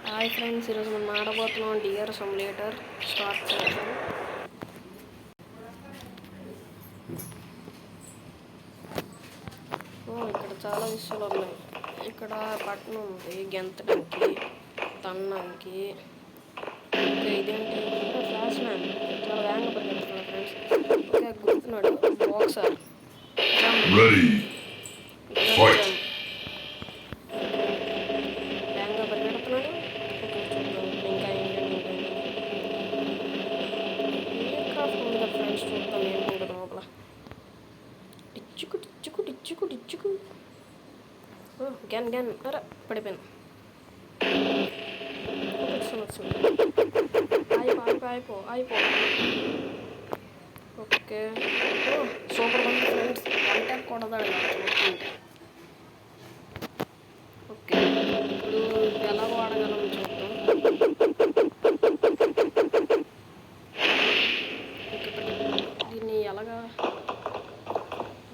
Hi friends, ఈరోజు మనం ఆడబోతున్నాం dear simulator start చేద్దాం. ఇక్కడ చాలా విషయాలు ఉన్నాయి. ఇక్కడ బటన్ ఉంది గెంతడానికి, తన్నడానికి. ఇదేంటి ఫ్లాష్ మ్యాన్, చాలా వేగంగా పరిగెడుతున్నాడు ఫ్రెండ్స్. ఓకే, గుర్తున్నాడు బాక్సర్. వేగంగా పరిగెడుతున్నాడు. ఇంకా ఎయిర్క్రాఫ్ట్ ఉంది కదా ఫ్రెండ్స్, చూద్దాం ఏముండదు లోపల. టిచ్చుకు టిచ్చుకు టిచ్చుకు టిచ్చుకు గన్ అరే పడిపోయాను. అయిపో. ఓకే, సూపర్ ఉంది ఫ్రెండ్స్. వన్ ట్యాప్ కొడదాడు చూస్తుంటే. ఓకే, ఇప్పుడు ఎలా వాడగలం చూద్దాం. దీన్ని ఎలాగా,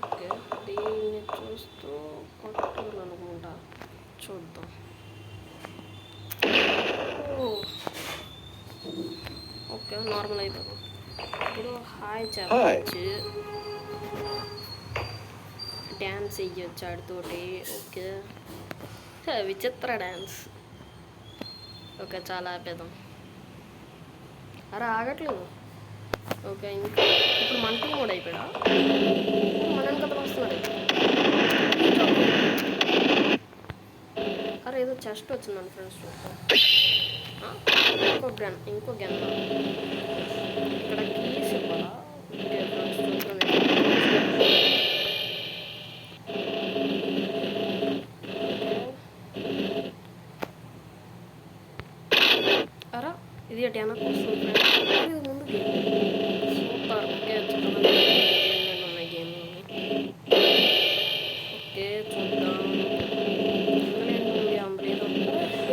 ఓకే దీన్ని చూస్తూ కొట్టాలనుకుంటా, చూద్దాం. ఓకే, నార్మల్ అయిపోయింది. ఇప్పుడు హాయ్ చెప్పచ్చు, డ్యాన్స్ వేయచ్చు ఆడితోటి. ఓకే, విచిత్ర డ్యాన్స్. ఓకే, చాలా ఆపేద్దాం. అరే ఆగట్లేదు. ఓకే, ఇంకా ఇప్పుడు మన టీం కూడా అయిపోయా. మన వెనక వస్తున్నాడు. అరే ఏదో చెస్ట్ వచ్చిందని ఫ్రెండ్స్ చూద్దాం. ఇంకో గన్ ఇక్కడ కీస్ ఇవ్వాలా? ఓకే ఫ్రెండ్స్ చూద్దాం. అరా ఇది అటు వెనక్కి వస్తుంది ఫ్రెండ్స్. ఇది ముందుకి సూపర్. ఓకే, ఉన్నాయి గేమ్. ఓకే చూద్దాం.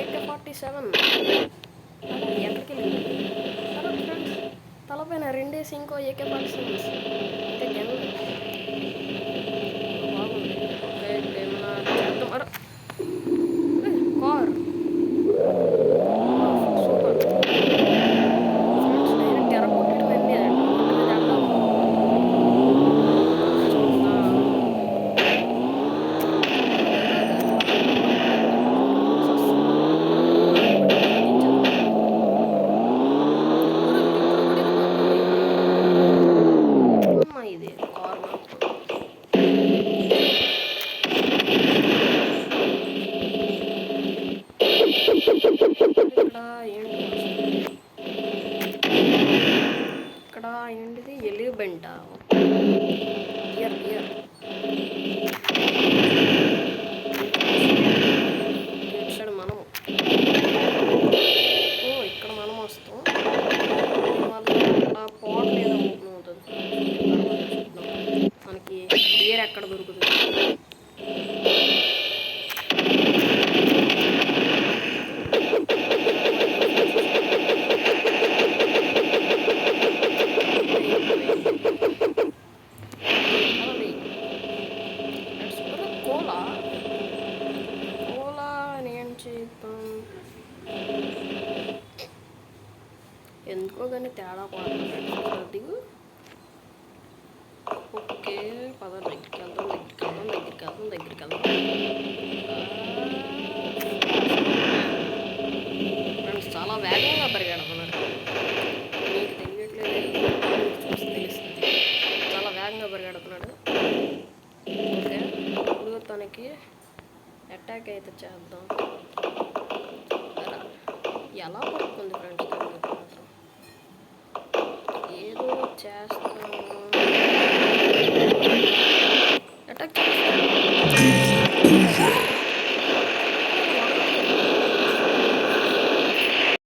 AK-47 ఎక్కడికి వెళ్ళింది? హలో ఫ్రెండ్స్, తలపైన రెండేసి ఇంకో AK-47 ఇంకా గన్ బాగుంది. ఓకే, ఏమన్నా చేద్దాం. అరే కార్ సూపర్ ఫ్రెండ్స్. డైరెక్ట్ ఎరగొట్టడం వెళ్ళి ఇది కార్ ఇక్కడ ఏంటిది? ఎలిబెంట. ఇయర్ ఇటు మనము. ఇక్కడ మనం వస్తాం. అక్కడ పాట్ లేదా ఓపెన్ అవుతుంది. మనకి బియర్ ఎక్కడ దొరుకుతుంది? కోలా అని ఏం చేద్దాం? ఎందుకో కానీ తేడా పడుతుంది. ఓకే పద, దగ్గరికి వెళ్దాం. ఫ్రెండ్స్ చాలా వేగంగా పరిగెడుతున్నాడు. మీకు తెలియట్లేదు, చూసి తెలుస్తుంది. చాలా వేగంగా పరిగెడుతున్నాడు. ఓకే, ఇప్పుడు తనకి అటాక్ అయితే చేద్దాం. ఎలా పడుతుంది ఫ్రెండ్స్?